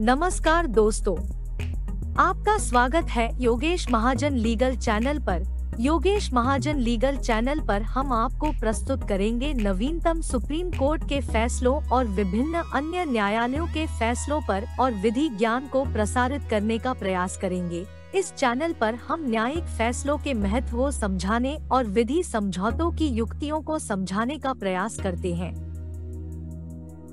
नमस्कार दोस्तों, आपका स्वागत है योगेश महाजन लीगल चैनल पर। योगेश महाजन लीगल चैनल पर हम आपको प्रस्तुत करेंगे नवीनतम सुप्रीम कोर्ट के फैसलों और विभिन्न अन्य न्यायालयों के फैसलों पर और विधि ज्ञान को प्रसारित करने का प्रयास करेंगे। इस चैनल पर हम न्यायिक फैसलों के महत्व को समझाने और विधि समझौतों की युक्तियों को समझाने का प्रयास करते हैं।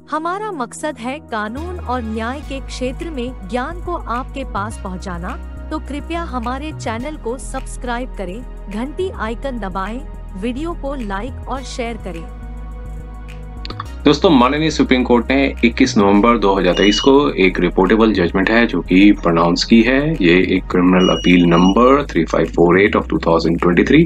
हमारा मकसद है कानून और न्याय के क्षेत्र में ज्ञान को आपके पास पहुंचाना, तो कृपया हमारे चैनल को सब्सक्राइब करें, घंटी आइकन दबाएं, वीडियो को लाइक और शेयर करें। दोस्तों, माननीय सुप्रीम कोर्ट ने 21 नवंबर 2023 को एक रिपोर्टेबल जजमेंट है जो कि प्रोनाउंस की है। ये एक क्रिमिनल अपील नंबर 3548 ऑफ 2023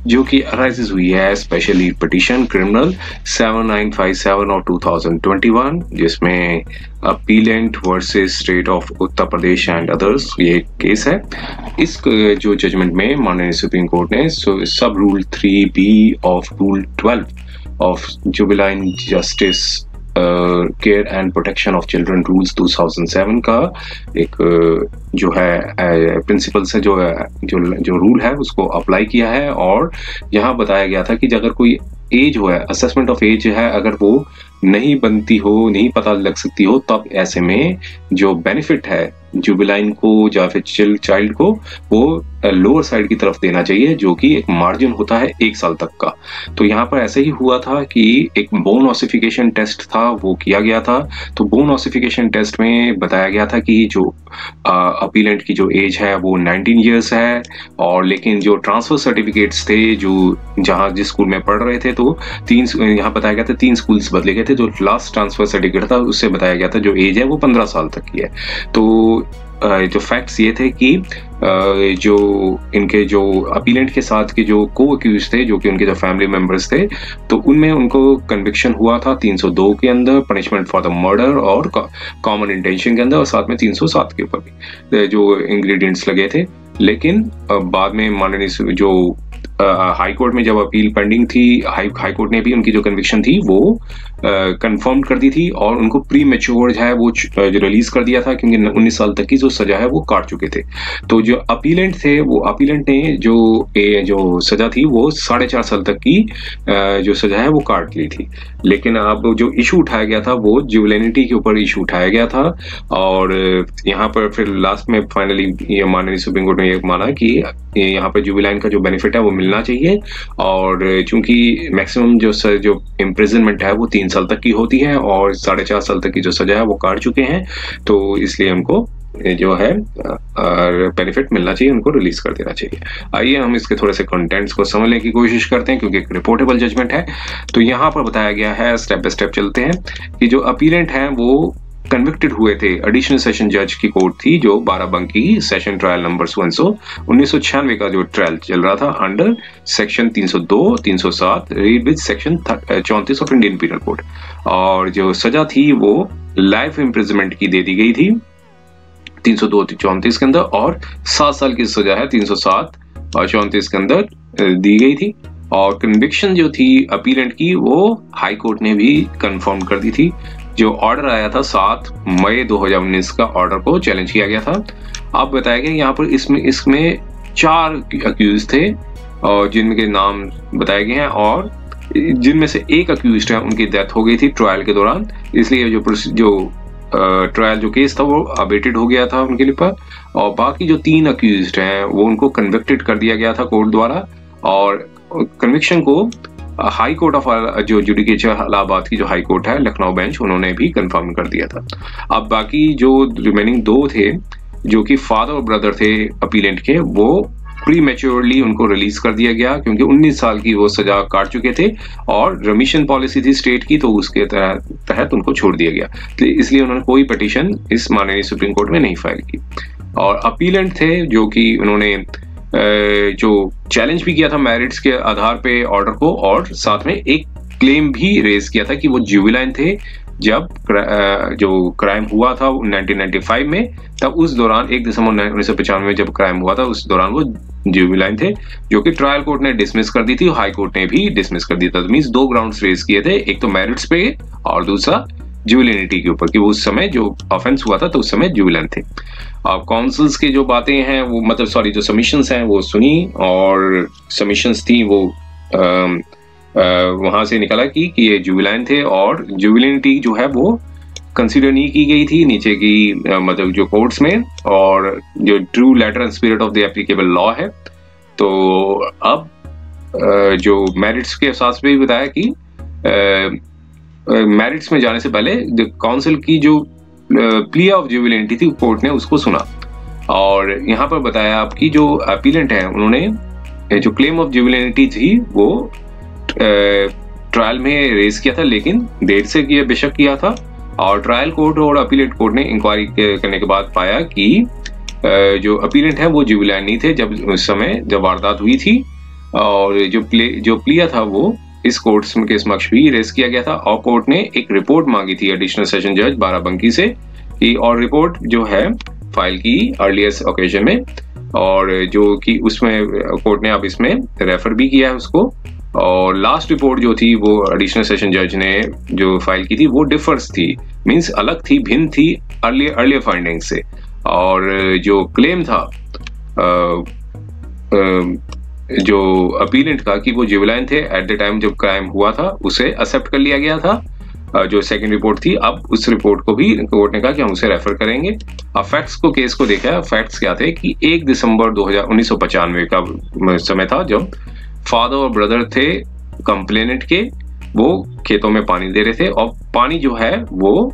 जो कि अराइजेस हुई है स्पेशली पिटीशन क्रिमिनल 7957 ऑफ 2021, जिसमें appellate versus state of Uttar Pradesh and others ये केस है। इस जो जजमेंट में माननीय सुप्रीम कोर्ट ने सब rule 3B of rule 12 of Juvenile Justice Care and Protection of Children Rules 2007 का एक जो है प्रिंसिपल्स है, जो रूल है उसको अप्लाई किया है। और यहाँ बताया गया था कि अगर कोई एज हो है, असेसमेंट ऑफ एज है, अगर वो नहीं बनती हो, नहीं पता लग सकती हो, तब ऐसे में जो बेनिफिट है जुबिलाइन को या फिर चाइल्ड को वो लोअर साइड की तरफ देना चाहिए, जो कि एक मार्जिन होता है 1 साल तक का। तो यहाँ पर ऐसे ही हुआ था कि एक बोन ऑसिफिकेशन टेस्ट था, वो किया गया था। तो बोन ऑसिफिकेशन टेस्ट में बताया गया था कि जो अपीलेंट की जो एज है वो 19 ईयर्स है, और लेकिन जो ट्रांसफर सर्टिफिकेट्स थे जो जिस स्कूल में पढ़ रहे थे, तो यहाँ बताया गया था 3 स्कूल्स बदले गए थे। जो लास्ट ट्रांसफर सर्टिफिकेट था उससे बताया गया था जो एज है वो 15 साल तक की है। तो जो फैक्ट्स ये थे कि जो इनके जो अपीलेंट के साथ के जो को अक्यूज थे, जो कि उनके जो फैमिली मेंबर्स थे, तो उनमें उनको कन्विक्शन हुआ था 302 के अंदर पनिशमेंट फॉर द मर्डर और कॉमन इंटेंशन के अंदर, और साथ में 307 के ऊपर भी जो इंग्रेडिएंट्स लगे थे। लेकिन बाद में माननीय जो हाई कोर्ट में जब अपील पेंडिंग थी, हाई कोर्ट ने भी उनकी जो कन्विक्शन थी वो कंफर्म कर दी थी और उनको प्री मैच्योर है वो रिलीज कर दिया था, क्योंकि 19 साल तक की जो सजा है वो काट चुके थे। तो जो अपीलेंट थे, वो अपीलेंट ने जो सजा थी वो 4.5 साल तक की जो सजा है वो काट ली थी। लेकिन अब जो इशू उठाया गया था वो जुवेनिलिटी के ऊपर इशू उठाया गया था, और यहाँ पर फिर लास्ट में फाइनली ये माननीय सुप्रीम कोर्ट ने ये माना कि यहाँ पर जुवेनाइल का जो बेनिफिट है वो मिलना चाहिए। और चूंकि मैक्सिमम जो इम्प्रिजनमेंट है वो 3 साल तक की होती है और 4.5 साल तक की जो सजा है वो काट चुके हैं, तो इसलिए हमको जो है बेनिफिट मिलना चाहिए, उनको रिलीज कर देना चाहिए। आइए हम इसके थोड़े से कंटेंट्स को समझने की कोशिश करते हैं, क्योंकि एक रिपोर्टेबल जजमेंट है। तो यहाँ पर बताया गया है, स्टेप बाय स्टेप चलते हैं, कि जो अपीलेंट हैं वो कन्विक्टेड हुए थे। एडिशनल सेशन जज की कोर्ट थी जो बाराबंकी सेशन ट्रायल नंबर 1996 का जो ट्रायल चल रहा था under section 302, 307 read with section 34 of Indian penal code. और जो सजा थी वो लाइफ इम्प्रिजनमेंट की दे दी गई थी 302 34 के अंदर, और 7 साल की सजा है 307 और 34 के अंदर दी गई थी। और कन्विक्शन जो थी अपीलेंट की वो हाई कोर्ट ने भी कंफर्म कर दी थी। जो ऑर्डर आया था 7 मई 2019 का ऑर्डर को चैलेंज किया गया था। अब बताया गया यहाँ पर इसमें 4 अक्यूज थे और जिनके नाम बताए गए हैं, और जिनमें से एक अक्यूज है उनकी डेथ हो गई थी ट्रायल के दौरान, इसलिए जो ट्रायल जो केस था वो अबेटेड हो गया था उनके लिए पर। और बाकी जो 3 अक्यूज हैं वो उनको कन्विक्टेड कर दिया गया था कोर्ट द्वारा, और कन्विक्शन को हाई कोर्ट ऑफ जो जुडिकेचर इलाहाबाद की जो हाई कोर्ट है लखनऊ बेंच, उन्होंने भी कंफर्म कर दिया था। अब बाकी जो रिमेनिंग 2 थे जो कि फादर और ब्रदर थे अपीलेंट के, वो प्री मैच्योरली उनको रिलीज कर दिया गया, क्योंकि 19 साल की वो सजा काट चुके थे और रिमिशन पॉलिसी थी स्टेट की, तो उसके तहत उनको छोड़ दिया गया। तो इसलिए उन्होंने कोई पिटीशन इस माननीय सुप्रीम कोर्ट में नहीं फाइल की। और अपीलेंट थे जो कि उन्होंने जो चैलेंज भी किया था मैरिट्स के आधार पे ऑर्डर को, और साथ में एक क्लेम भी रेज किया था कि वो जुवेनाइल थे जब जो क्राइम हुआ था 1995 में, तब उस दौरान 1 दिसंबर 1995 में जब क्राइम हुआ था उस दौरान वो जुवेनाइल थे, जो कि ट्रायल कोर्ट ने डिसमिस कर दी थी, हाई कोर्ट ने भी डिसमिस कर दी था। मींस 2 ग्राउंड्स रेज किए थे, एक तो मैरिट्स पे और दूसरा जुविलिनिटी के ऊपर कि वो उस समय जो ऑफेंस हुआ था तो उस समय जुविलेंट थे। अब काउंसिल्स की जो बातें हैं वो मतलब सॉरी जो सबमिशंस हैं वो सुनी और सबमिशंस थी वो वहां से निकला कि ये जुविलेंट थे और जुविलिनिटी जो है वो कंसीडर नहीं की गई थी नीचे की मतलब जो कोर्ट्स में और जो true letter and spirit of the applicable law है। तो अब जो मेरिट्स के हिसाब से भी बताया कि मेरिट्स में जाने से पहले काउंसिल की जो प्ली ऑफ जुविलिनिटी थी कोर्ट ने उसको सुना और यहाँ पर बताया आपकी जो अपीलेंट है उन्होंने जो क्लेम ऑफ जुविलिनिटी थी वो ट्रायल में रेज किया था लेकिन देर से किया बेशक किया था और ट्रायल कोर्ट और अपीलेट कोर्ट ने इंक्वायरी करने के बाद पाया कि जो अपीलेंट है वो जुविलाइन नहीं थे जब उस समय जब वारदात हुई थी और जो प्लिया था वो इस कोर्ट के समक्ष भी रेज किया गया था और कोर्ट ने एक रिपोर्ट मांगी थी एडिशनल सेशन जज बाराबंकी से कि और रिपोर्ट जो है फाइल की अर्लिएस्ट ओकेजन में और जो कि उसमें कोर्ट ने अब इसमें रेफर भी किया है उसको और लास्ट रिपोर्ट जो थी वो एडिशनल सेशन जज ने जो फाइल की थी वो डिफर्स थी मींस अलग थी भिन्न थी अर्लियर फाइंडिंग से और जो क्लेम था जो अपीलेंट का कि वो जुविलाइन थे एट द टाइम जब क्राइम हुआ था उसे एक्सेप्ट कर लिया गया था जो सेकंड रिपोर्ट थी। अब उस रिपोर्ट को भी कोर्ट ने कहा कि हम उसे रेफर करेंगे। अब फैक्ट्स को केस को देखा फैक्ट्स क्या थे कि 1 दिसंबर 1995 का समय था जब फादर और ब्रदर थे कंप्लेनेंट के वो खेतों में पानी दे रहे थे और पानी जो है वो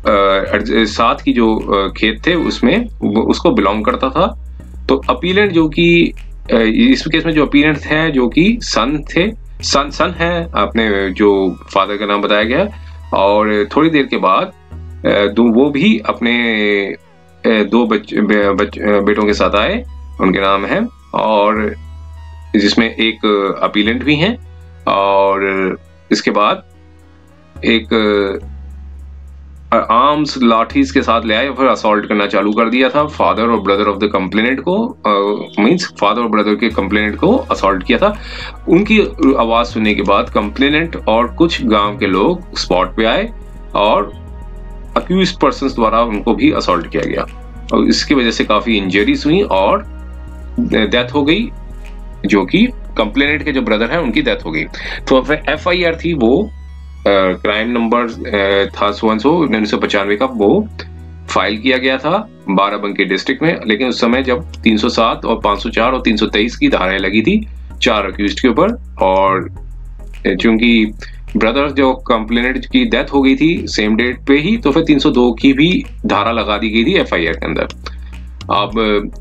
साथ की जो खेत थे उसमें उसको बिलोंग करता था। तो अपीलेंट जो कि इस केस में जो अपीलेंट थे जो कि सन है आपने जो फादर का नाम बताया गया और थोड़ी देर के बाद वो भी अपने 2 बेटों के साथ आए उनके नाम है और जिसमें एक अपीलेंट भी हैं और इसके बाद एक आर्म्स लाठीज के साथ ले आए फिर असॉल्ट करना चालू कर दिया था फादर और ब्रदर ऑफ द कंप्लेनेंट को मींस फादर और ब्रदर के कंप्लेनेंट को असॉल्ट किया था। उनकी आवाज सुनने के बाद कंप्लेनेंट और कुछ गांव के लोग स्पॉट पे आए और अक्यूज्ड पर्संस द्वारा उनको भी असॉल्ट किया गया और इसकी वजह से काफी इंजरीज हुई और डेथ हो गई जो कि कंप्लेनेंट के जो ब्रदर हैं उनकी डेथ हो गई। तो FIR थी वो क्राइम नंबर था 1995 का वो फाइल किया गया था बाराबंकी डिस्ट्रिक्ट में लेकिन उस समय जब 307 और 504 और 323 की धाराएं लगी थी 4 अक्यूज्ड के ऊपर और चूंकि ब्रदर जो कंप्लेनेंट की डेथ हो गई थी सेम डेट पे ही तो फिर 302 की भी धारा लगा दी गई थी FIR के अंदर। अब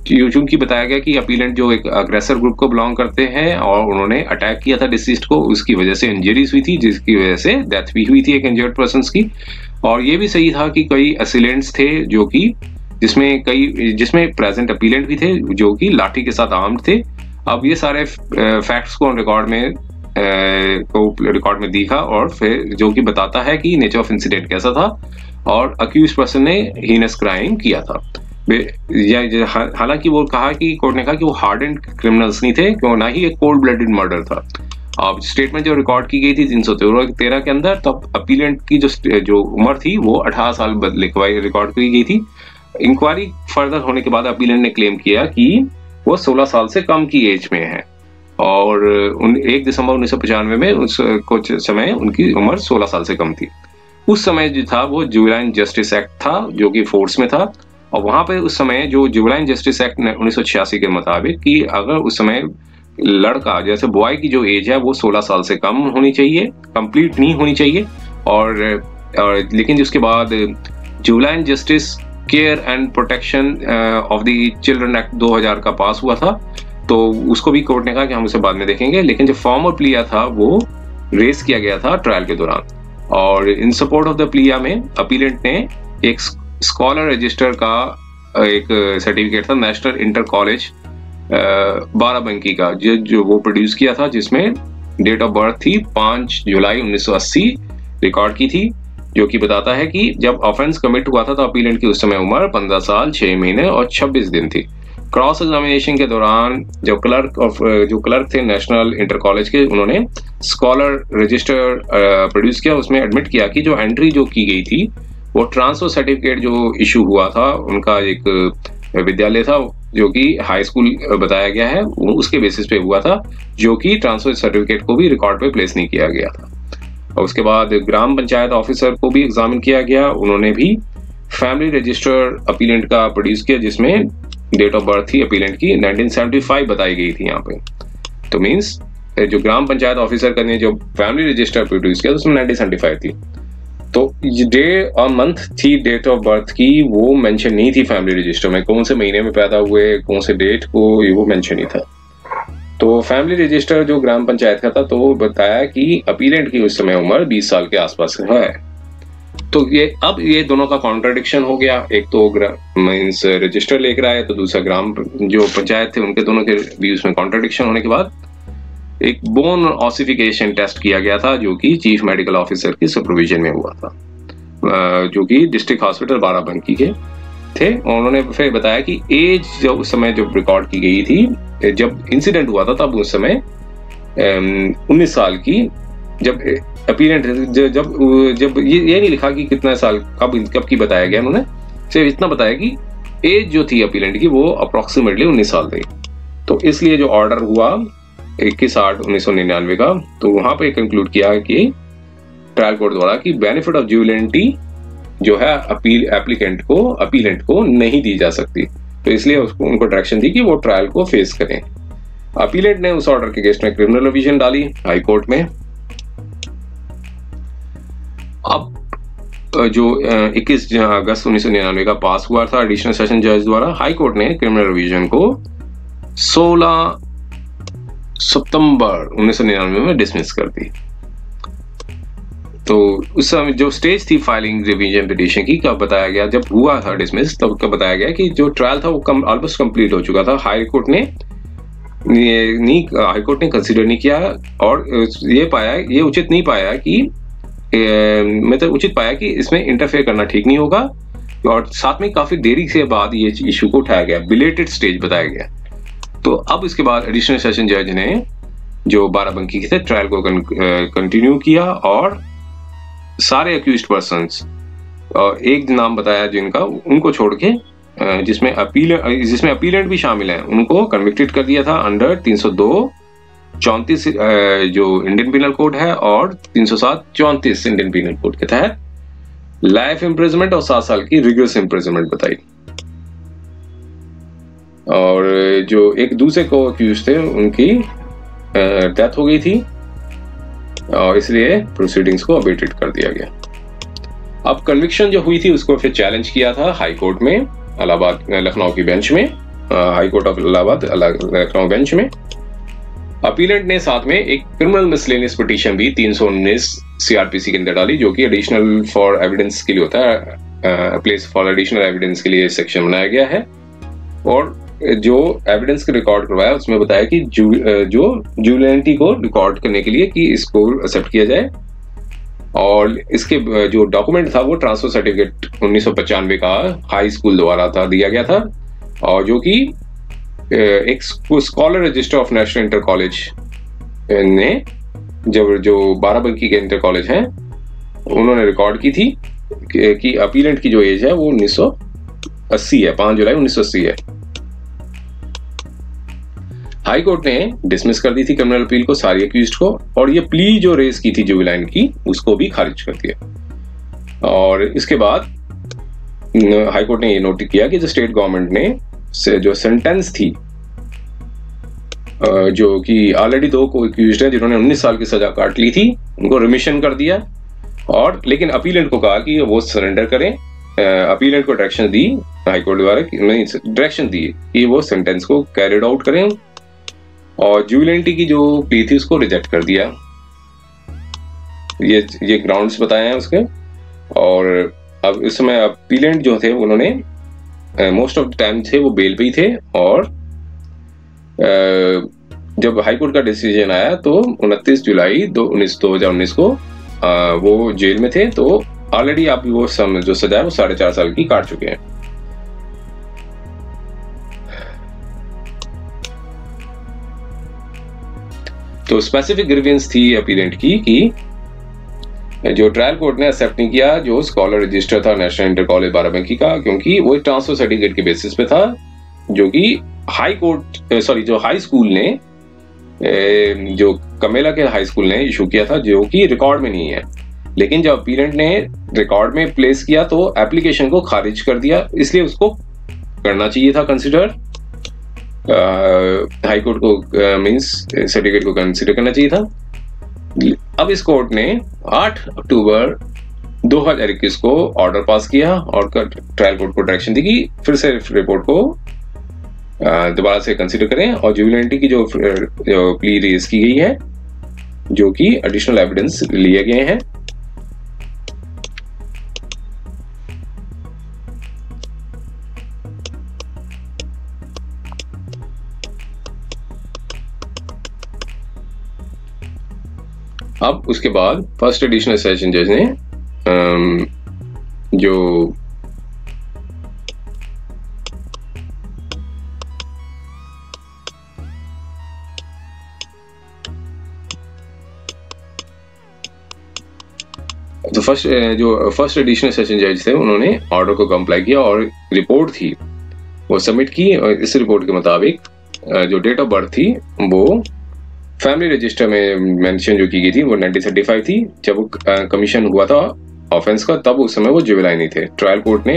चूंकि बताया गया कि अपीलेंट जो एक अग्रेसर ग्रुप को बिलोंग करते हैं और उन्होंने अटैक किया था डिसीज्ड को उसकी वजह से इंजरीज हुई थी जिसकी वजह से डेथ भी हुई थी एक इंजर्ड पर्संस की और ये भी सही था कि कई असिलेंट्स थे जो कि जिसमें प्रेजेंट अपीलेंट भी थे जो कि लाठी के साथ आर्म्ड थे। अब ये सारे फैक्ट्स को रिकॉर्ड में दिखा और फिर जो कि बताता है कि नेचर ऑफ इंसिडेंट कैसा था और अक्यूज्ड पर्सन ने हीनस क्राइम किया था। हालांकि वो कहा कि कोर्ट ने कहा कि वो हार्डेंड क्रिमिनल्स नहीं थे क्यों ना ही एक कोल्ड ब्लडेड मर्डर था। अब स्टेटमेंट जो रिकॉर्ड की गई थी 313 के अंदर तब अपीलेंट की जो उम्र थी वो 18 साल रिकॉर्ड की गई थी। इंक्वायरी फर्दर होने के बाद अपीलेंट ने क्लेम किया कि वो 16 साल से कम की एज में है और 1 दिसंबर 1995 में उस कुछ समय उनकी उम्र 16 साल से कम थी। उस समय जो था वो जुवेनाइल जस्टिस एक्ट था जो कि फोर्स में था और वहां पे उस समय जो जुवेनाइल जस्टिस एक्ट 1986 के मुताबिक कि अगर उस समय लड़का जैसे बॉय की जो एज है वो 16 साल से कम होनी चाहिए कंप्लीट नहीं होनी चाहिए और लेकिन उसके बाद juvenile justice care and protection of the children act 2000 का पास हुआ था तो उसको भी कोर्ट ने कहा कि हम उसे बाद में देखेंगे। लेकिन जो फॉर्मल प्लिया था वो रेस किया गया था ट्रायल के दौरान और इन सपोर्ट ऑफ द प्लिया में अपीलेंट ने एक स्कॉलर रजिस्टर का एक सर्टिफिकेट था नेशनल इंटर कॉलेज बाराबंकी का जो वो प्रोड्यूस किया था जिसमें डेट ऑफ बर्थ थी 5 जुलाई 1980 रिकॉर्ड की थी जो कि बताता है कि जब ऑफेंस कमिट हुआ था तो अपीलेंट की उस समय उम्र 15 साल 6 महीने और 26 दिन थी। क्रॉस एग्जामिनेशन के दौरान जो क्लर्क थे नेशनल इंटर कॉलेज के, उन्होंने स्कॉलर रजिस्टर प्रोड्यूस किया। उसमें एडमिट किया कि जो एंट्री जो की गई थी वो ट्रांसफर सर्टिफिकेट जो इशू हुआ था, उनका एक विद्यालय था जो कि हाई स्कूल बताया गया है, उसके बेसिस पे हुआ था, जो कि ट्रांसफर सर्टिफिकेट को भी रिकॉर्ड पे प्लेस नहीं किया गया था। और उसके बाद ग्राम पंचायत ऑफिसर को भी एग्जामिन किया गया, उन्होंने भी फैमिली रजिस्टर अपीलेंट का प्रोड्यूस किया, जिसमें डेट ऑफ बर्थ थी अपीलेंट की 1975 बताई गई थी यहाँ पे। तो मीन्स जो ग्राम पंचायत ऑफिसर का ने जो फैमिली रजिस्टर प्रोड्यूस किया उसमें 1975 थी। तो डे और मंथ थी डेट ऑफ बर्थ की, वो मेंशन नहीं थी फैमिली रजिस्टर में, कौन से महीने में पैदा हुए, कौन से डेट को, वो मेंशन नहीं था। तो फैमिली रजिस्टर जो ग्राम पंचायत का था, तो बताया कि अपीलेंट की उस समय उम्र 20 साल के आसपास है। तो ये दोनों का कॉन्ट्राडिक्शन हो गया, एक तो मीन्स रजिस्टर लेकर आए, तो दूसरा ग्राम जो पंचायत थे उनके दोनों के व्यूज में कॉन्ट्राडिक्शन होने के बाद एक बोन ऑसिफिकेशन टेस्ट किया गया था, जो कि चीफ मेडिकल ऑफिसर की सुपरविजन में हुआ था, जो कि डिस्ट्रिक्ट हॉस्पिटल बाराबंकी के थे। और उन्होंने फिर बताया कि एज जो उस समय जो रिकॉर्ड की गई थी, जब इंसिडेंट हुआ था तब उस समय 19 साल की, जब अपीलेंट जब ये नहीं लिखा कि कितना साल कब की बताया गया, उन्होंने सिर्फ इतना बताया कि एज जो थी अपीलेंट की वो अप्रोक्सीमेटली 19 साल थी। तो इसलिए जो ऑर्डर हुआ 21/8/1999 का, तो वहां पे कंक्लूड किया कि ट्रायल कोर्ट द्वारा कि बेनिफिट ऑफ ज्यूबिलिटी जो है अपीलेंट को नहीं दी जा सकती। तो इसलिए उनको डायरेक्शन दी कि वो ट्रायल को फेस करें। अपीलेंट ने उस ऑर्डर के अगेंस्ट में क्रिमिनल रिवीजन डाली हाई कोर्ट में। अब जो 21 अगस्त 1999 का पास हुआ था एडिशनल सेशन जज द्वारा, हाई कोर्ट ने क्रिमिनल रिवीजन को 16 सितंबर 1999 में डिसमिस कर दी। तो उस समय जो स्टेज थी फाइलिंग रिवीजन पिटीशन की, कब बताया गया, जब हुआ था डिसमिस तब कब बताया गया कि जो ट्रायल था वो ऑलमोस्ट कंप्लीट हो चुका था। हाई कोर्ट ने कंसीडर नहीं किया और ये उचित नहीं पाया कि मतलब उचित पाया कि इसमें इंटरफेयर करना ठीक नहीं होगा, और साथ में काफी देरी से बाद ये इशू को उठाया गया, बिलेटेड स्टेज बताया गया। तो अब इसके बाद एडिशनल सेशन जज ने जो बाराबंकी के थे ट्रायल को कंटिन्यू किया और सारे अक्यूज्ड पर्सन्स, एक नाम बताया जिनका, उनको छोड़ के जिसमें अपीलेंट भी शामिल है, उनको कन्विक्टेड कर दिया था अंडर 302-34 जो इंडियन पिनल कोड है और 307-34 इंडियन पिनल कोड के तहत लाइफ इम्प्रिजनमेंट और 7 साल की रिगरस इम्प्रिजनमेंट बताई। और जो एक दूसरे को अक्यूज थे उनकी डेथ हो गई थी और इसलिए प्रोसीडिंग्स को अबेटेड कर दिया गया। अब कन्विक्शन जो हुई थी उसको फिर चैलेंज किया था हाई कोर्ट में, इलाहाबाद लखनऊ की बेंच में, high court of Allahabad Lucknow bench में। अपीलेंट ने साथ में एक क्रिमिनल मिसलेनियस पिटीशन भी 319 सीआरपीसी के अंदर डाली, जो कि एडिशनल फॉर एविडेंस के लिए होता है, प्लेस फॉर एडिशनल एविडेंस के लिए सेक्शन बनाया गया है। और जो एविडेंस के रिकॉर्ड करवाया उसमें बताया कि जो ज्यूबिलिटी को रिकॉर्ड करने के लिए कि इसको एक्सेप्ट किया जाए, और इसके जो डॉक्यूमेंट था वो ट्रांसफर सर्टिफिकेट 1995 का हाई स्कूल द्वारा था दिया गया था, और जो कि एक scholar register of national inter college ने जो बाराबंकी के इंटर कॉलेज हैं उन्होंने रिकॉर्ड की थी कि अपीलेंट की जो एज है वो 1980 है, 5 जुलाई 1980 है। हाई कोर्ट ने डिसमिस कर दी थी क्रिमिनल अपील को सारी अक्यूज्ड को, और ये प्ली जो रेज की थी जुबिलाइन की उसको भी खारिज कर दिया। और इसके बाद हाई कोर्ट ने ये नोट किया कि जो स्टेट गवर्नमेंट ने जो सेंटेंस थी, जो कि ऑलरेडी 2 को अक्यूज्ड है जिन्होंने 19 साल की सजा काट ली थी, उनको रिमिशन कर दिया, और लेकिन अपीलेंट को कहा कि वो सरेंडर करें। अपीलेंट को डायरेक्शन दी हाई कोर्ट द्वारा, डायरेक्शन दी कि वो सेंटेंस को कैरिड आउट करें, और ज्यूबिलिटी की जो प्ली थी उसको रिजेक्ट कर दिया। ये ग्राउंड्स बताए हैं उसके। और अब इस समय अपीलेंट जो थे उन्होंने मोस्ट ऑफ द टाइम थे वो बेल पे ही थे, और जब हाई कोर्ट का डिसीजन आया तो 29 जुलाई 2019 को वो जेल में थे। तो ऑलरेडी आप वो जो सजा है वो 4.5 साल की काट चुके हैं। तो स्पेसिफिक ग्रीवेंस थी अपीलेंट की कि जो ट्रायल कोर्ट ने एक्सेप्ट नहीं किया जो स्कॉलर रजिस्टर था नेशनल इंटर कॉलेज बाराबंकी का, क्योंकि वो ट्रांसफर सर्टिफिकेट के बेसिस पे था जो कि जो हाई स्कूल ने जो कमेला के हाई स्कूल ने इशू किया था, जो कि रिकॉर्ड में नहीं है। लेकिन जब अपीलेंट ने रिकॉर्ड में प्लेस किया तो एप्लीकेशन को खारिज कर दिया, इसलिए उसको करना चाहिए था कंसिडर, हाई कोर्ट को मींस सर्टिफिकेट को कंसिडर करना चाहिए था। अब इस कोर्ट ने 8 अक्टूबर 2021 को ऑर्डर पास किया और ट्रायल कोर्ट को डायरेक्शन दी कि फिर से रिपोर्ट को दोबारा से कंसिडर करें और जुबिलिटी की जो प्ली रेज की गई है, जो कि एडिशनल एविडेंस लिए गए हैं। अब उसके बाद फर्स्ट एडिशनल सेशन जज ने जो फर्स्ट एडिशनल सेशन जज थे उन्होंने ऑर्डर को कंप्लाई किया और रिपोर्ट थी वो सबमिट की। और इस रिपोर्ट के मुताबिक जो डेट ऑफ बर्थ थी वो फैमिली रजिस्टर में मेंशन जो की गई थी वो 1935 थी। जब वो कमीशन हुआ था ऑफेंस का तब उस समय वो जुवेनाइल नहीं थे। ट्रायल कोर्ट ने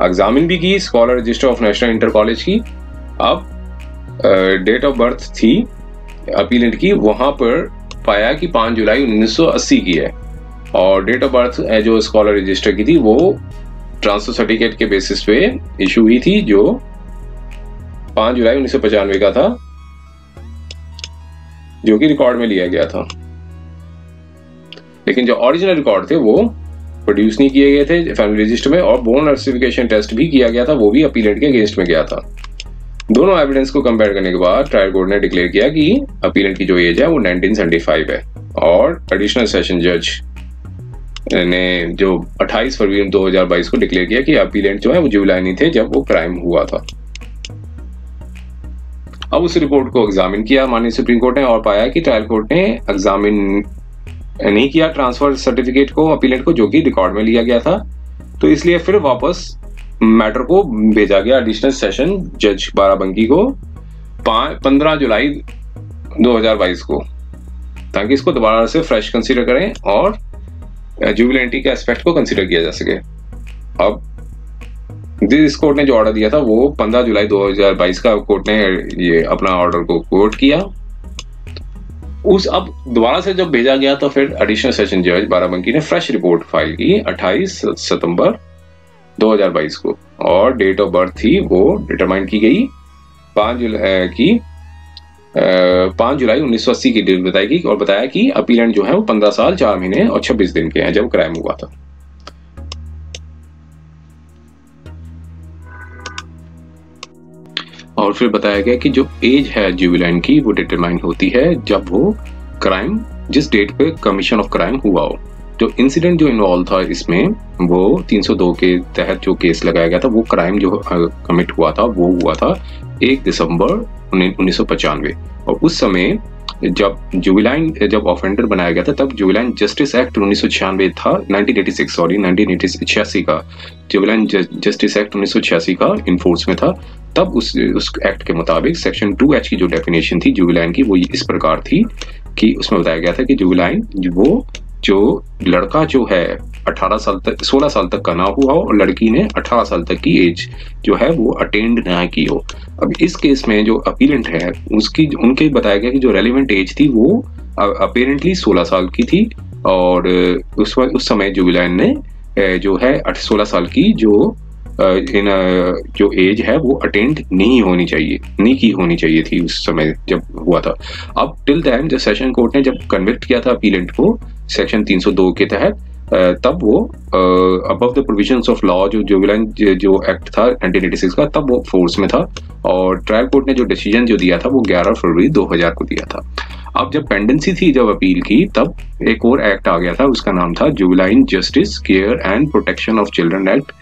एग्जामिन भी की scholar register of national inter college की। अब डेट ऑफ बर्थ थी अपीलेंट की, वहां पर पाया कि 5 जुलाई 1980 की है और डेट ऑफ बर्थ जो स्कॉलर रजिस्टर की थी वो ट्रांसफर सर्टिफिकेट के बेसिस पे इशू हुई थी जो 5 जुलाई 1995 का था, जो कि रिकॉर्ड में लिया गया था। लेकिन जो ओरिजिनल रिकॉर्ड थे वो प्रोड्यूस नहीं किए गए थे फैमिली रजिस्टर में और बोर्न सर्टिफिकेशन टेस्ट भी किया गया था, वो भी अपीलेंट के अगेंस्ट में गया था। दोनों एविडेंस को कंपेयर करने के बाद ट्रायल कोर्ट ने डिक्लेयर किया कि अपीलेंट की जो एज है वो 1975 है और एडिशनल सेशन जज ने जो 28 फरवरी 2022 को डिक्लेयर किया कि अपीलेंट जो है वो जुवेनाइल नहीं थे जब वो क्राइम हुआ था। अब उस रिपोर्ट को एग्जामिन किया माननीय सुप्रीम कोर्ट ने और पाया कि ट्रायल कोर्ट ने एग्जामिन नहीं किया ट्रांसफर सर्टिफिकेट को अपीलेंट को, जो कि रिकॉर्ड में लिया गया था। तो इसलिए फिर वापस मैटर को भेजा गया एडिशनल सेशन जज बाराबंकी को 15 जुलाई 2022 को, ताकि इसको दोबारा से फ्रेश कंसीडर करें और जुबिलिटी के एस्पेक्ट को कंसीडर किया जा सके। अब इस कोर्ट ने जो ऑर्डर दिया था वो 15 जुलाई 2022 का कोर्ट ने ये अपना ऑर्डर को कोर्ट किया। अब दोबारा से जब भेजा गया तो फिर एडिशनल सेशन जज बाराबंकी ने फ्रेश रिपोर्ट फाइल की 28 सितंबर 2022 को और डेट ऑफ बर्थ थी वो डिटरमाइन की गई 5 जुलाई 1980 की डेट बताई गई और बताया कि अपीलेंट जो है वो 15 साल 4 महीने और 26 दिन के हैं जब क्राइम हुआ था। और फिर बताया गया कि जो एज है जुवेनाइल की वो डिटरमाइन होती है जब वो क्राइम जिस डेट पे कमीशन ऑफ क्राइम हुआ हो। जो इंसिडेंट जो इन्वॉल्व था इसमें वो 302 के तहत जो केस लगाया गया था वो क्राइम जो कमिट हुआ था वो हुआ था 1 दिसंबर 1995 और उस समय जब ऑफेंडर बनाया गया था तब जुवेनाइल जस्टिस एक्ट 1996 था 1986 का जुवेनाइल जस्टिस एक्ट 1986 का इन्फोर्स में था। तब उस एक्ट के मुताबिक सेक्शन 2H की जो डेफिनेशन थी जुवेनाइल की वो इस प्रकार थी कि उसमें बताया गया था कि जुवेनाइल वो जो लड़का जो है 16 साल तक का ना हुआ हो और लड़की ने 18 साल तक की एज जो है वो अटेंड ना की हो। अब इस केस में जो अपीलेंट है उनके बताया गया कि जो रेलिवेंट एज थी वो अपेरेंटली 16 साल की थी और उस समय जुवेनाइल ने जो है 16 साल की जो एज है वो अटेंड नहीं की होनी चाहिए थी उस समय जब हुआ था। अब टिल टाइम जब सेशन कोर्ट ने जब कन्विक्ट किया था अपीलेंट को सेक्शन 302 के तहत तब वो above the provisions of law जो जुवेनाइल जो एक्ट था 1986 का तब वो फोर्स में था और ट्रायल कोर्ट ने जो डिसीजन जो दिया था वो 11 फरवरी 2000 को दिया था। अब जब पेंडेंसी थी जब अपील की तब एक और एक्ट आ गया था, उसका नाम था juvenile justice care and protection of children act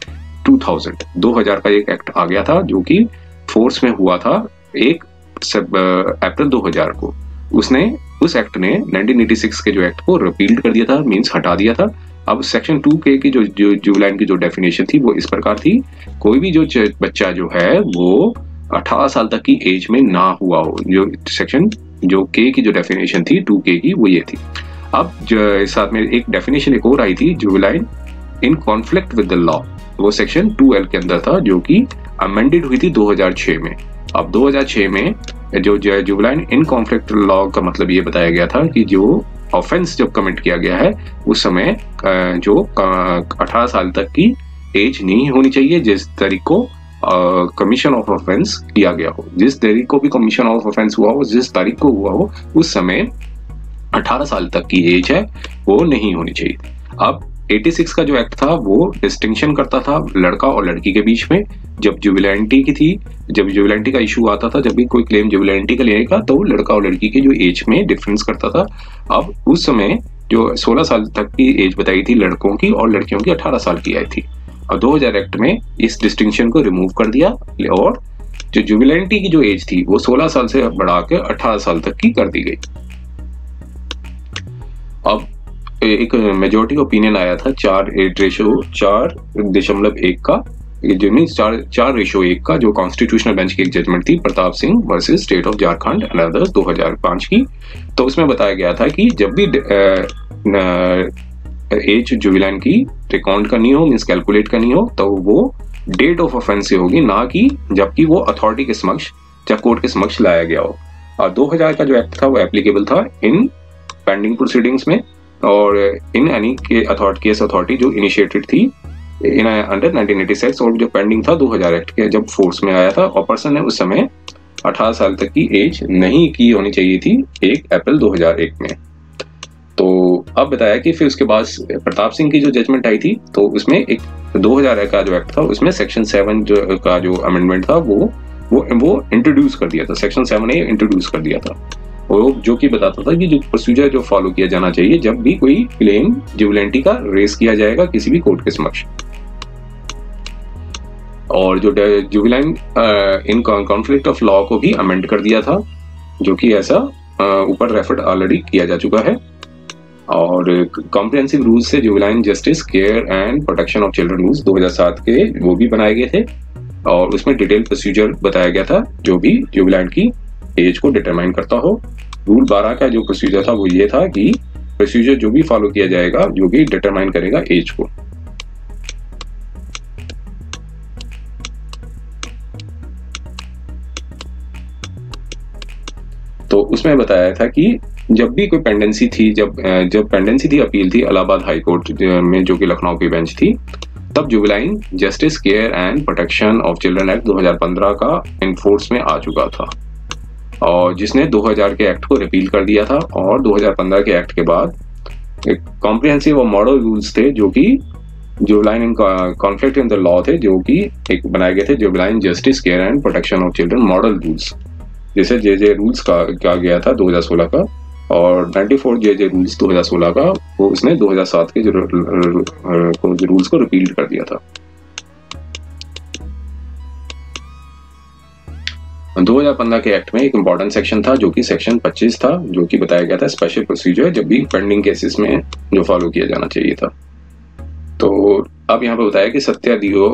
2000 का एक एक्ट आ गया था जो कि फोर्स में हुआ था 1 अप्रैल 2000 को उसने उस एक्ट ने 1986 के जो एक्ट को रिपील कर दिया था, मींस हटा दिया था। अब सेक्शन 2K की जो जुवेनाइल की जो डेफिनेशन थी वो इस प्रकार थी, कोई भी जो बच्चा जो है वो 18 साल तक की एज में ना हुआ हो। जो सेक्शन जो K की जो डेफिनेशन थी 2K की वो ये थी। अब साथ में एक डेफिनेशन एक और आई थी, juvenile in conflict with the law, वो सेक्शन 2L के अंदर था, जो कि अमेंडेड हुई थी 2006 में। अब 2006 में जो जुवेनाइल इन कॉन्फ्लिक्ट लॉ का मतलब ये बताया गया था कि जो ऑफेंस जब कमिट किया गया है उस समय जो 18 साल तक की एज नहीं होनी चाहिए जिस तारीख को कमीशन ऑफ ऑफेंस किया गया हो, जिस तारीख को भी कमीशन ऑफ ऑफेंस हुआ हो, जिस तारीख को हुआ हो उस समय 18 साल तक की एज है वो नहीं होनी चाहिए। अब 86 का जो एक्ट था वो डिस्टिंक्शन करता था लड़का और लड़की के बीच में। जब जुबिलिटी की थी, जब जुबिलिटी का इशू आता था, जब भी कोई क्लेम जुबिलिटी का लेने का, तो लड़का और लड़की के जो एज में डिफरेंस करता था। अब उस समय जो 16 साल तक की एज बताई थी लड़कों की और लड़कियों की 18 साल की आई थी। और 2000 एक्ट में इस डिस्टिंक्शन को रिमूव कर दिया और जो जुबिलिटी की जो एज थी वो 16 साल से बढ़ा के 18 साल तक की कर दी गई। अब एक मेजोरिटी ओपिनियन आया था 4:4.1 का, जो मीन्स 4:1 का, जो कॉन्स्टिट्यूशनल बेंच की एक जजमेंट थी Pratap Singh versus state of Jharkhand and others 2005 की। तो उसमें बताया गया था कि जब भी एज जुवेनाइल की रिकॉर्ड करनी हो, मीन्स कैलकुलेट करनी हो, तो वो डेट ऑफ ऑफेंस से होगी, ना कि जबकि वो अथॉरिटी के समक्ष या कोर्ट के समक्ष लाया गया हो। और 2000 का जो एक्ट था वो एप्लीकेबल था इन पेंडिंग प्रोसीडिंग्स में और इन एनी केस अथॉरिटी जो इनिशिएटेड थी इन अंडर 1986 और जो पेंडिंग था 2000 एक्ट के जब फोर्स में आया था, और पर्सन ने उस समय 18 साल तक की एज नहीं की होनी चाहिए थी 1 अप्रैल 2001 में। तो अब बताया कि फिर उसके बाद प्रताप सिंह की जो जजमेंट आई थी तो उसमें एक 2000 का जो एक्ट था उसमें सेक्शन 7 जो का जो अमेंडमेंट था वो इंट्रोड्यूस कर दिया था, सेक्शन 7A इंट्रोड्यूस कर दिया था, और जो कि बताता था कि जो प्रोसीजर जो फॉलो किया जाना चाहिए जब भी कोई क्लेम जुबिलिटी का रेस किया जाएगा किसी भी कोर्ट के समक्ष। और जो juvenile in conflict of law को भी अमेंड कर दिया था, जो कि ऐसा ऊपर रेफर्ड ऑलरेडी किया जा चुका है। और कॉम्प्रिहेंसिव रूल्स से juvenile justice care and protection of children rules 2007 के वो भी बनाए गए थे, और उसमें डिटेल प्रोसीजर बताया गया था जो भी जुवेनाइल की एज को डिटरमाइन करता हो। रूल 12 का जो प्रोसीजर था वो ये था कि प्रोसीजर जो भी फॉलो किया जाएगा जो भी डिटरमाइन करेगा एज को। तो उसमें बताया था कि जब भी कोई पेंडेंसी थी, जब पेंडेंसी थी अपील थी इलाहाबाद हाई कोर्ट में जो कि लखनऊ की बेंच थी, तब juvenile justice care and protection of children act 2015 का इनफोर्स में आ चुका था, और जिसने 2000 के एक्ट को रिपील कर दिया था। और 2015 के एक्ट के बाद एक कॉम्प्रिहेंसिव और मॉडल रूल्स थे जो कि juvenile in conflict in the law थे, जो कि एक बनाए गए थे juvenile justice care and protection of children model rules, जैसे जे रूल्स का क्या गया था 2016 का, और 94 जे रूल्स 2016 का वो उसने 2007 के जो रूल्स को रिपील कर दिया था। 2015 के एक्ट में एक इंपॉर्टेंट सेक्शन था जो कि सेक्शन 25 था, जो कि बताया गया था स्पेशल प्रोसीजर जब भी पेंडिंग केसेस में जो फॉलो किया जाना चाहिए था। तो अब यहाँ पे बताया कि सत्या दियो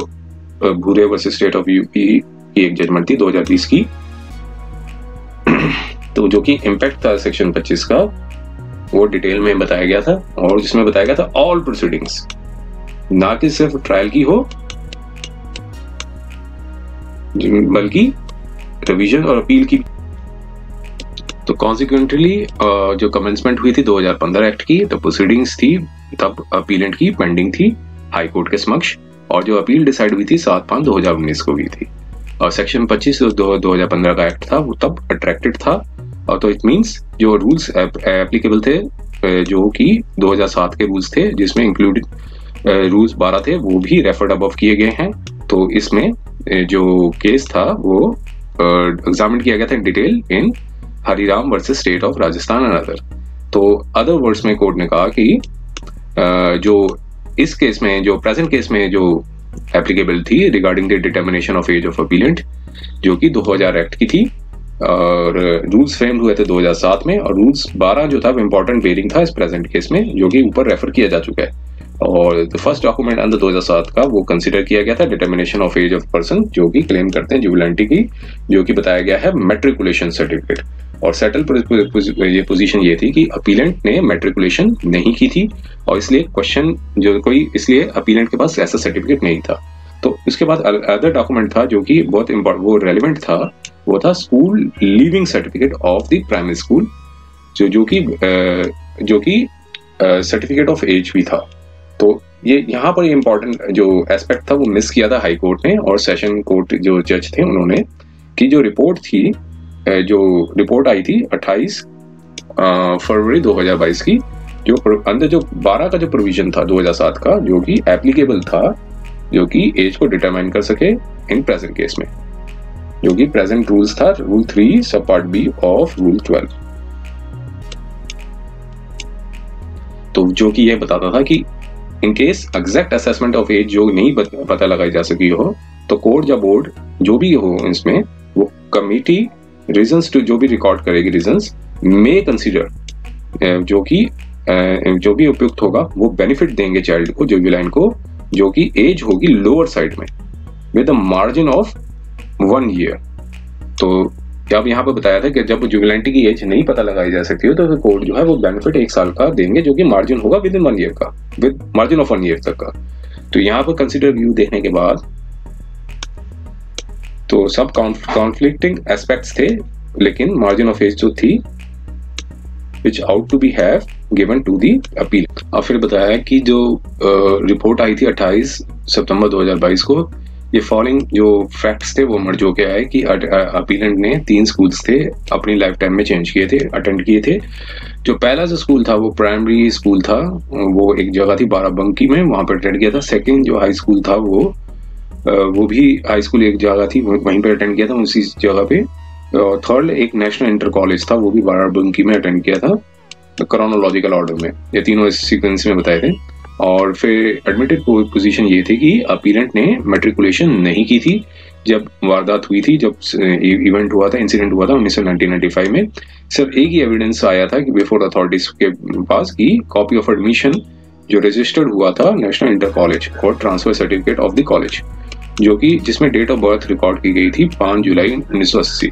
भूरे वर्सेस स्टेट ऑफ यूपी की एक जजमेंट थी 2020 की, तो जो कि इम्पैक्ट था सेक्शन 25 का वो डिटेल में बताया गया था, और जिसमें बताया गया था ऑल प्रोसीडिंग्स, ना कि सिर्फ ट्रायल की हो बल्कि रिवीजन और अपील की। तो कॉन्सिक्वेंटली जो कमेंसमेंट हुई थी 2015 एक्ट की, तो प्रोसीडिंग्स थी तब अपीलेंट की पेंडिंग थी हाई कोर्ट के समक्ष, और जो अपील डिसाइड हुई थी 7/5/2019 को हुई थी। और सेक्शन 25 2015 का एक्ट था वो तब अट्रैक्टेड था, और तो इट मींस जो रूल्स एप्लीकेबल थे जो कि 2007 के रूल्स थे जिसमें इंक्लूडेड रूल्स 12 थे वो भी रेफर्ड अबव किए गए हैं। तो इसमें जो केस था वो एग्जामिन किया गया था in detail in Hariram versus state of Rajasthan and other. तो अदर वर्ड्स में कोर्ट ने कहा कि जो इस केस में जो प्रेजेंट केस में जो एप्लीकेबल थी regarding the determination of age of appellant जो कि 2000 एक्ट की थी, और रूल्स फ्रेम हुए थे 2007 में, और रूल्स 12 जो था वो इम्पोर्टेंट बेरिंग था इस प्रेजेंट केस में, जो कि ऊपर रेफर किया जा चुका है। और द फर्स्ट डॉक्यूमेंट अंडर 2007 का वो कंसिडर किया गया था determination of age of person जो कि क्लेम करते हैं जुबिलिटी की, जो कि बताया गया है मैट्रिकुलेशन सर्टिफिकेट। और सेटल ये पोजीशन ये थी कि अपीलेंट ने मैट्रिकुलेशन नहीं की थी, और इसलिए क्वेश्चन जो कोई इसलिए अपीलेंट के पास ऐसा सर्टिफिकेट नहीं था। तो इसके बाद अदर डॉक्यूमेंट था जो कि बहुत वो रेलिवेंट था, वो था school leaving certificate of the primary school, जो कि सर्टिफिकेट ऑफ एज भी था। तो ये यहाँ पर इम्पोर्टेंट जो एस्पेक्ट था वो मिस किया था हाई कोर्ट ने, और सेशन कोर्ट जो जज थे उन्होंने, कि जो रिपोर्ट थी, जो रिपोर्ट आई थी 28 फरवरी 2022 की, जो अंदर जो 12 का जो प्रोविजन था 2007 का, जो कि एप्लीकेबल था, जो कि एज को डिटरमाइन कर सके इन प्रेजेंट केस में, जो कि प्रेजेंट रूल्स था रूल 3 सब पार्ट बी ऑफ रूल 12। तो जो कि ये बताता था कि in case exact assessment of age जो नहीं पता लगाई जा सकी हो, तो कोर्ट या बोर्ड जो भी हो इसमें, वो कमिटी रीजंस टू जो भी रिकॉर्ड करेगी रीजंस में कंसीडर, जो भी उपयुक्त होगा वो बेनिफिट देंगे चाइल्ड को, जुवेनाइल को, जो कि एज होगी लोअर साइड में with a margin of 1 year. तो अब यहाँ पे बताया था कि जब जुवेनाइलिटी की एज नहीं पता लगाई जा सकती हो तो कोर्ट जो है वो बेनिफिट 1 साल का देंगे, जो कि मार्जिन होगा विद इन 1 ईयर का, विद मार्जिन ऑफ 1 ईयर तक का। तो यहाँ पर कंसीडर व्यू देखने के बाद तो सब कॉन्फ्लिक्टिंग एस्पेक्ट्स थे, लेकिन मार्जिन ऑफ एज जो थी which ought to be have given to the appeal। अब फिर बताया कि जो रिपोर्ट आई थी 28 सितंबर 2022 को, ये फॉलोइंग जो फैक्ट्स थे वो मर्ज होके आए कि अपीलेंट ने 3 स्कूल्स थे अपनी लाइफ टाइम में चेंज किए थे, अटेंड किए थे। जो पहला जो स्कूल था वो प्राइमरी स्कूल था, वो एक जगह थी बाराबंकी में, वहां पर अटेंड किया था। सेकंड जो हाई स्कूल था वो भी हाई स्कूल एक जगह थी, वहीं पर अटेंड किया था उसी जगह पे। और थर्ड एक नेशनल इंटर कॉलेज था, वो भी बाराबंकी में अटेंड किया था क्रोनोलॉजिकल ऑर्डर में, ये तीनों इस सीक्वेंस में बताए थे। और फिर एडमिटेड पोजीशन ये थी कि अपीलेंट ने मैट्रिकुलेशन नहीं की थी जब वारदात हुई थी, जब इवेंट हुआ था, इंसिडेंट हुआ था 1995 में। सिर्फ एक ही एविडेंस आया था कि बिफोर अथॉरिटीज के पास की कॉपी ऑफ एडमिशन जो रजिस्टर्ड हुआ था नेशनल इंटर कॉलेज और transfer certificate of the college, जो कि जिसमें डेट ऑफ बर्थ रिकॉर्ड की गई थी 5 जुलाई 1980।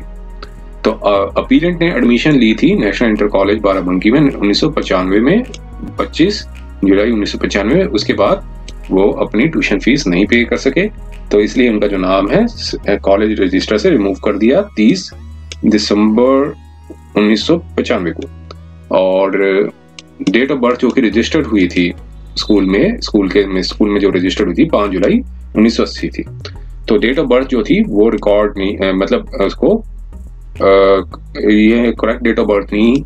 तो अपीलेंट ने एडमिशन ली थी नेशनल इंटर कॉलेज बाराबंकी में 1995 में, 25 जुलाई 1995 में। उसके बाद वो अपनी ट्यूशन फीस नहीं पे कर सके, तो इसलिए उनका जो नाम है कॉलेज रजिस्टर से रिमूव कर दिया 30 दिसंबर 1995 को। और डेट ऑफ बर्थ जो कि रजिस्टर्ड हुई थी स्कूल में जो रजिस्टर्ड हुई थी 5 जुलाई 1980 थी। तो डेट ऑफ बर्थ जो थी वो रिकॉर्ड नहीं, मतलब उसको ये करेक्ट डेट ऑफ बर्थ नहीं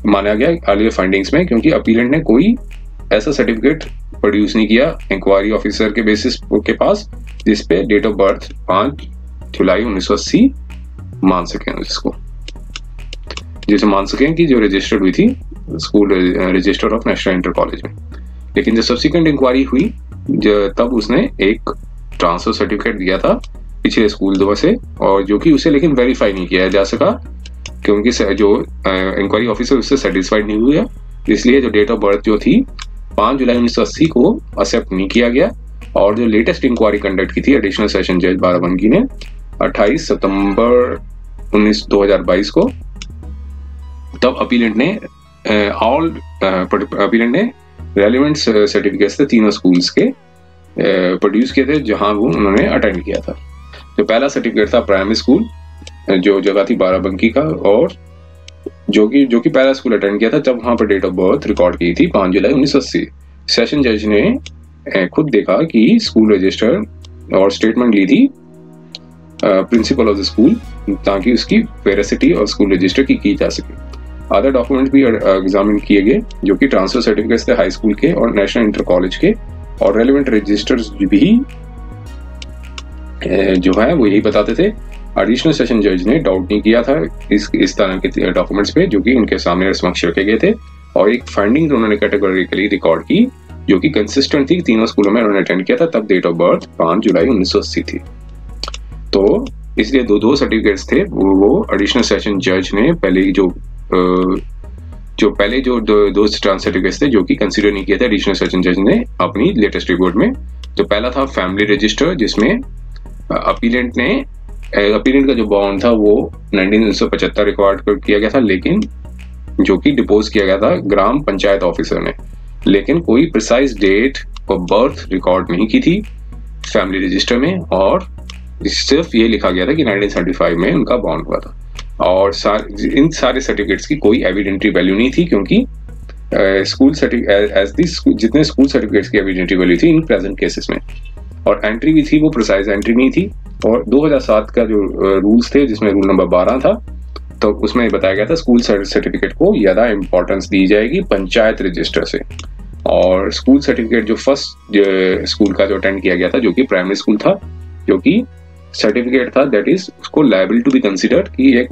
माना गया अर्लियर फाइंडिंग्स में, क्योंकि अपीलेंट ने कोई ऐसा सर्टिफिकेट प्रोड्यूस नहीं किया इंक्वायरी ऑफिसर के बेसिस के पास जिसपे डेट ऑफ बर्थ 5 जुलाई 1980 मान सकें, जिसे मान सकें कि जो रजिस्टर्ड हुई थी school register of national inter college में। लेकिन जब सब्सिक्वेंट इंक्वायरी हुई तब उसने एक ट्रांसफर सर्टिफिकेट दिया था पिछले स्कूल 2 से, और जो कि उसे लेकिन वेरीफाई नहीं किया जा सका क्योंकि जो इंक्वायरी ऑफिसर उससे सेटिस्फाइड नहीं हुआ, इसलिए जो डेट ऑफ बर्थ जो थी 5 जुलाई 1980 को एक्सेप्ट नहीं किया गया। और जो लेटेस्ट इंक्वायरी कंडक्ट की थी एडिशनल सेशन जज बाराबंकी ने 28 सितंबर 2022 को, तब अपीलेंट ने रेलेवेंट सर्टिफिकेट्स थे तीनों स्कूल्स के प्रोड्यूस किए थे जहां वो उन्होंने अटेंड किया था। जो पहला सर्टिफिकेट था प्राइमरी स्कूल जो जगह थी बाराबंकी का, और जो कि पहला स्कूल अटेंड किया था जब वहां पर डेट ऑफ बर्थ रिकॉर्ड की थी 5 जुलाई 1980। सेशन जज ने खुद देखा कि स्कूल रजिस्टर और स्टेटमेंट ली थी प्रिंसिपल ऑफ द स्कूल ताकि उसकी वेरासिटी और स्कूल रजिस्टर की जा सके। अदर डॉक्यूमेंट भी एग्जामिन किए गए जो कि ट्रांसफर सर्टिफिकेट्स थे हाई स्कूल के और नेशनल इंटर कॉलेज के, और रेलेवेंट रजिस्टर्स भी जो है वो यही बताते थे। एडिशनल सेशन जज ने डाउट नहीं किया था इस तरह के डॉक्यूमेंट्स पे जो कि इनके सामने समक्ष रखे गए थे, और एक फाइंडिंग उन्होंने कैटेगोरिकली रिकॉर्ड की जो कि कंसिस्टेंट थी तीनों स्कूलों में उन्होंने अटेंड किया था, तब डेट ऑफ बर्थ 5 जुलाई 1980 थी। तो इसलिए दो सर्टिफिकेट्स थे वो एडिशनल सेशन जज ने पहले जो दो सर्टिफिकेट्स थे जो कि कंसीडर नहीं किया था एडिशनल सेशन जज ने अपनी लेटेस्ट रिपोर्ट में। तो पहला था फैमिली रजिस्टर, जिसमें अपीलेंट का जो बॉन्ड था वो 1975 रिकॉर्ड किया गया था, लेकिन जो कि डिपोज किया गया था ग्राम पंचायत ऑफिसर ने, लेकिन कोई precise date of birth record नहीं की थी फैमिली रजिस्टर में, और सिर्फ ये लिखा गया था कि 1975 में उनका बॉन्ड हुआ था। और इन सारे सर्टिफिकेट्स की कोई एविडेंटरी वैल्यू नहीं थी, क्योंकि जितने स्कूल सर्टिफिकेट्स की एविडेंटरी वैल्यू थी इन प्रेजेंट केसेस में, और एंट्री भी थी वो प्रिसाइज एंट्री नहीं थी। और 2007 का जो रूल्स थे, जिसमें रूल नंबर 12 था, तो उसमें बताया गया था स्कूल सर्टिफिकेट को ज्यादा इंपॉर्टेंस दी जाएगी पंचायत रजिस्टर से। और स्कूल सर्टिफिकेट जो फर्स्ट स्कूल का जो अटेंड किया गया था, जो कि प्राइमरी स्कूल था, जो कि सर्टिफिकेट था, दैट इज उसको लायबल टू बी कंसिडर्ड कि एक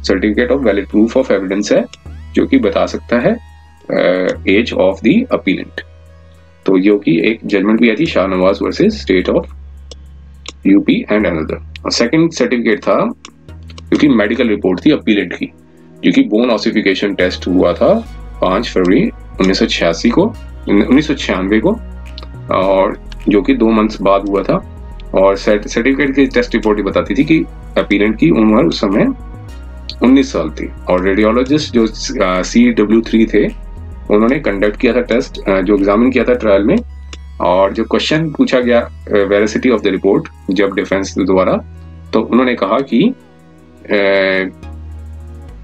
certificate of valid proof of evidence है, जो कि बता सकता है एज ऑफ द अपीलेंट। तो जो कि एक जजमेंट भी आई थी, Shahnawaz versus state of UP and another. और सेकंड सर्टिफिकेट था जो कि मेडिकल रिपोर्ट थी अपीलेंट की, जो कि बोन ऑसिफिकेशन टेस्ट हुआ था 5 फरवरी 1996 को, और जो कि 2 मंथ्स बाद हुआ था। और सर्टिफिकेट की टेस्ट रिपोर्ट बताती थी कि अपीलेंट की उम्र उस समय 19 साल थी, और रेडियोलॉजिस्ट जो CW3 थे, उन्होंने कंडक्ट किया था टेस्ट, जो एग्जामिन किया था ट्रायल में। और जो क्वेश्चन पूछा गया वेरिसिटी ऑफ द रिपोर्ट जब डिफेंस द्वारा, तो उन्होंने कहा कि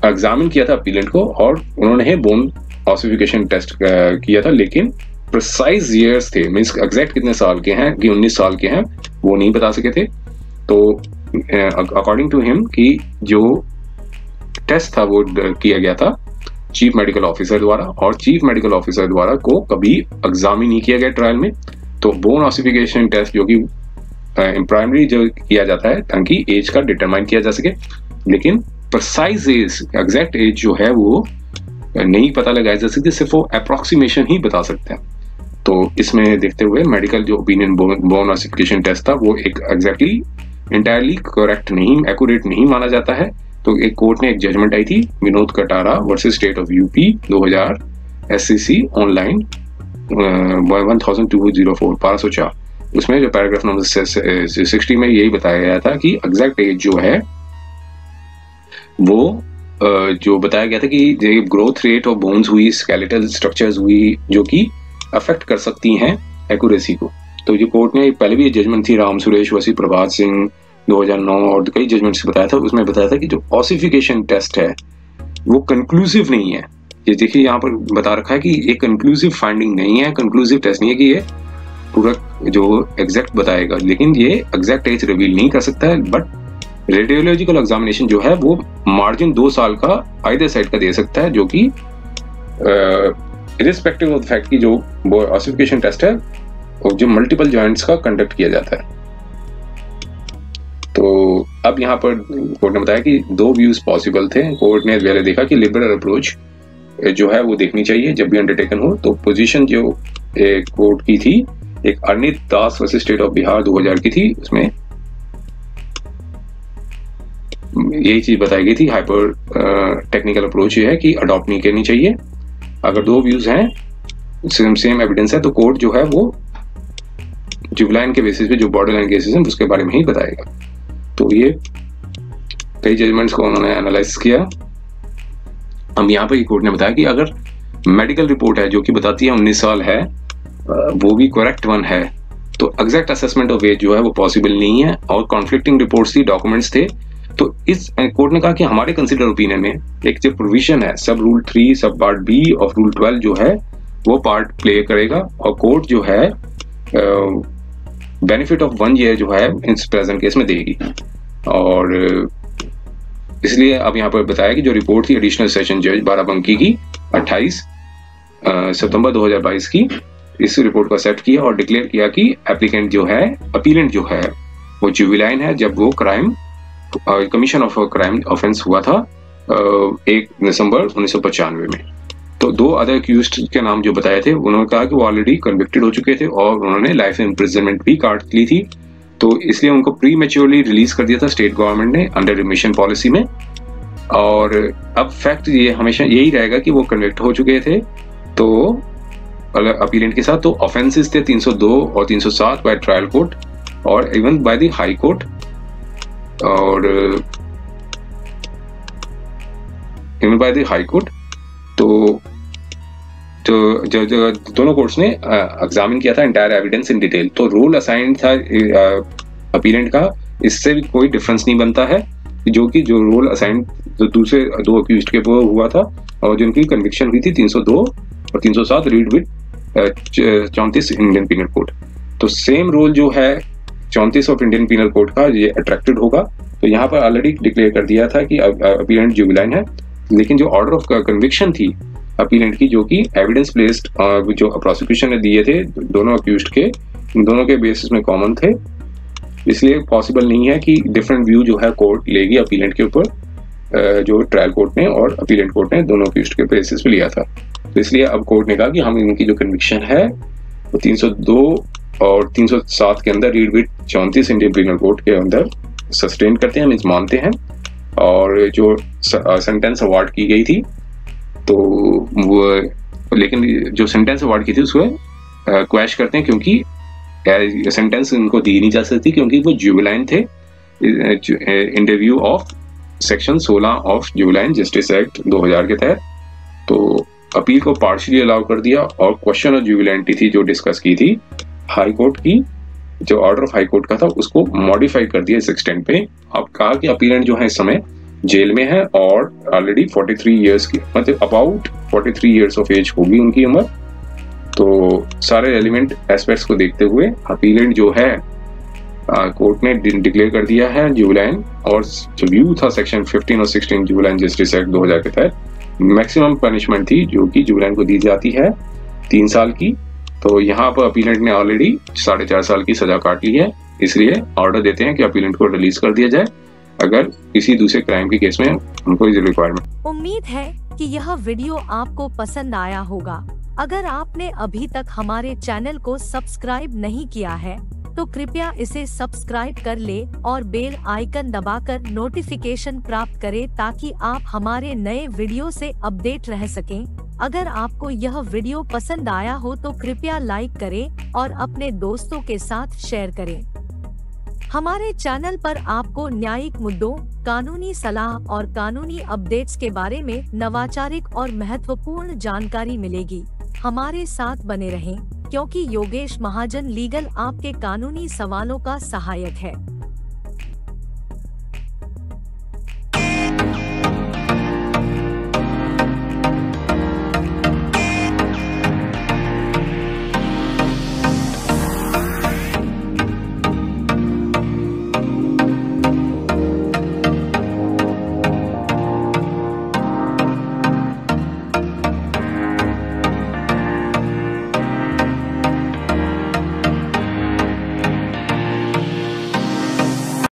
एग्जामिन किया था अपीलेंट को, और उन्होंने बोन ऑसिफिकेशन टेस्ट किया था, लेकिन प्रिसाइज ईयर्स थे, मींस एग्जैक्ट कितने साल के हैं, कि 19 साल के हैं, वो नहीं बता सके थे। तो अकॉर्डिंग टू हिम कि जो टेस्ट था वो किया गया था चीफ मेडिकल ऑफिसर द्वारा, और चीफ मेडिकल ऑफिसर द्वारा को कभी एग्जामिन नहीं किया गया ट्रायल में। तो बोन ऑसिफिकेशन टेस्ट जो कि प्राइमरी जो किया जाता है ताकि एज का डिटरमाइन किया जा सके, लेकिन प्रिसाइज एज, एग्जैक्ट एज जो है वो नहीं पता लगाया जा सकती, सिर्फ वो अप्रोक्सीमेशन ही बता सकते हैं। तो इसमें देखते हुए मेडिकल जो ओपिनियन बोन ऑसिफिकेशन टेस्ट था वो एक एग्जैक्टली इंटायरली करेक्ट नहीं, एक्यूरेट नहीं माना जाता है। तो एक कोर्ट ने एक जजमेंट आई थी, Vinod Katara versus state of UP 2000 SCC online 1204 1204। उसमें जो पैराग्राफ नंबर 60 में यही बताया गया था कि एग्जैक्ट एज जो है वो जो बताया गया था कि ग्रोथ रेट ऑफ बोन्स हुई, स्केलेटल स्ट्रक्चर्स हुई, जो कि अफेक्ट कर सकती हैं एक्यूरेसी को। तो जो कोर्ट ने पहले भी ये जजमेंट थी राम सुरेश वर्सेस प्रभात सिंह 2009 और कई जजमेंट्स बताया था, उसमें बताया था कि जो ऑसिफिकेशन टेस्ट है वो कंक्लूसिव नहीं है। ये देखिए यहाँ पर बता रखा है कि एक कंक्लूसिव फाइंडिंग नहीं है, कंक्लूसिव टेस्ट नहीं है कि ये पूरा जो एग्जैक्ट बताएगा, लेकिन ये एग्जैक्ट एज रिवील नहीं कर सकता है। बट रेडियोलॉजिकल एग्जामिनेशन जो है वो मार्जिन 2 साल का आइदर साइड का दे सकता है, जो कि इरिस्पेक्टिव ऑफ द फैक्ट की जो ऑसिफिकेशन टेस्ट है जो मल्टीपल जॉइंट्स का कंडक्ट किया जाता है। तो अब यहाँ पर कोर्ट ने बताया कि 2 व्यूज पॉसिबल थे। कोर्ट ने पहले देखा कि लिबरल अप्रोच जो है वो देखनी चाहिए जब भी अंडरटेकन हो। तो पोजीशन जो कोर्ट की थी, एक अर्नित दास वर्सेस स्टेट ऑफ बिहार 2000 की थी, उसमें यही चीज बताई गई थी, हाइपर टेक्निकल अप्रोच ये है कि अडॉप्ट नहीं करनी चाहिए। अगर 2 व्यूज हैं, सेम एविडेंस है, तो कोर्ट जो है वो जुवलाइन के बेसिस पे जो बॉर्डर लाइन केसेस हैं उसके बारे में ही बताएगा। तो ये कई जजमेंट्स को उन्होंने एनालाइज किया। अब यहाँ पर कोर्ट ने बताया कि अगर मेडिकल रिपोर्ट है जो कि बताती है 19 साल है, वो भी करेक्ट वन है, तो एग्जैक्ट असेसमेंट ऑफ एज जो है वो पॉसिबल नहीं है, और कॉन्फ्लिक्टिंग रिपोर्ट्स थी, डॉक्यूमेंट्स थे। तो इस कोर्ट ने कहा कि हमारे कंसिडर ओपिनियन में एक जो प्रोविजन है सब रूल 3 सब पार्ट बी ऑफ रूल 12 जो है वो पार्ट प्ले करेगा, और कोर्ट जो है बेनिफिट ऑफ 1 ईयर जो है इस प्रेजेंट केस में देगी। और इसलिए अब यहाँ पर बताया कि जो रिपोर्ट थी एडिशनल सेशन जज बाराबंकी की 28 सितंबर 2022 की, इस रिपोर्ट को एक्सेप्ट किया और डिक्लेयर किया कि एप्लीकेंट जो है, अपीलेंट जो है वो जुवेनाइल है जब वो crime commission of crime offence हुआ था 1 दिसंबर 1995 में। तो 2 अदर एक्यूज्ड के नाम जो बताए थे, उन्होंने कहा कि वो ऑलरेडी कन्विक्टेड हो चुके थे और उन्होंने लाइफ इम्प्रिजनमेंट भी काट ली थी। तो इसलिए उनको प्री मैच्योरली रिलीज कर दिया था स्टेट गवर्नमेंट ने अंडर रिमिशन पॉलिसी में। और अब फैक्ट ये हमेशा यही रहेगा कि वो कन्विक्ट हो चुके थे तो अपीलेंट के साथ, तो ऑफेंसेस थे 302 और 307 बाय ट्रायल कोर्ट और even by the high court, और even by the high court. तो जो दोनों कोर्ट्स ने एग्जामिन किया था एंटायर एविडेंस इन डिटेल, तो रोल असाइन था अपीलेंट का, इससे भी कोई डिफरेंस नहीं बनता है, जो रोल असाइन जो दूसरे दो अक्यूज्ड के वो हुआ था और जिनकी कन्विक्शन हुई थी 302 और 307 read with 34 Indian penal code. तो सेम रोल जो है 34 ऑफ इंडियन पीनल कोड का ये अट्रैक्टेड होगा। तो यहाँ पर ऑलरेडी डिक्लेयर कर दिया था कि अपीलेंट जुवेनाइल है, लेकिन जो ऑर्डर ऑफ कन्विक्शन थी अपीलेंट की, जो कि एविडेंस प्लेस्ड जो प्रोसिक्यूशन ने दिए थे दोनों अक्यूज्ड के, दोनों के बेसिस में कॉमन थे, इसलिए पॉसिबल नहीं है कि डिफरेंट व्यू जो है कोर्ट लेगी अपीलेंट के ऊपर, जो ट्रायल कोर्ट ने और अपीलेंट कोर्ट ने दोनों अक्यूज्ड के बेसिस पे लिया था। तो इसलिए अब कोर्ट ने कहा कि हम इनकी जो कन्विक्शन है वो 302 और 307 के अंदर read with 34 Indian penal code के अंदर सस्टेन करते हैं, मीन्स मानते हैं। और जो सेंटेंस अवार्ड की गई थी तो वो, लेकिन जो सेंटेंस अवार्ड की थी उसको क्वैश करते हैं, क्योंकि सेंटेंस इनको दी नहीं जा सकती क्योंकि वो जुवेनाइल थे interview of section 16 of juvenile justice act 2000 के तहत। तो अपील को पार्शियली अलाउ कर दिया और क्वेश्चन ऑफ जुवेनाइलिटी थी जो डिस्कस की थी हाई कोर्ट की, जो ऑर्डर ऑफ हाई कोर्ट का था उसको मॉडिफाई कर दिया इस एक्सटेंट पे। अब कहा कि अपीलेंट जो है इस समय जेल में है और ऑलरेडी 43 इयर्स की, मतलब अबाउट 43 इयर्स ऑफ एज होगी उनकी उम्र। तो सारे एलिमेंट एस्पेक्ट्स को देखते हुए अपीलेंट जो है कोर्ट ने डिक्लेयर कर दिया है जुवेनाइल, और जो व्यू था सेक्शन 15 और 16 जुवेनाइल जस्टिस एक्ट 2000 के तहत मैक्सिमम पनिशमेंट थी जो कि जुवेनाइल को दी जाती है 3 साल की। तो यहाँ पर अपीलेंट ने ऑलरेडी 4.5 साल की सजा काट ली है, इसलिए ऑर्डर देते हैं कि अपीलेंट को रिलीज कर दिया जाए अगर किसी दूसरे क्राइम के केस में उनको रिक्वायरमेंट। उम्मीद है कि यह वीडियो आपको पसंद आया होगा। अगर आपने अभी तक हमारे चैनल को सब्सक्राइब नहीं किया है तो कृपया इसे सब्सक्राइब कर ले और बेल आइकन दबाकर नोटिफिकेशन प्राप्त करें ताकि आप हमारे नए वीडियो से अपडेट रह सकें। अगर आपको यह वीडियो पसंद आया हो तो कृपया लाइक करें और अपने दोस्तों के साथ शेयर करें। हमारे चैनल पर आपको न्यायिक मुद्दों, कानूनी सलाह और कानूनी अपडेट्स के बारे में नवाचारिक और महत्वपूर्ण जानकारी मिलेगी। हमारे साथ बने रहें, क्योंकि योगेश महाजन लीगल आपके कानूनी सवालों का सहायक है।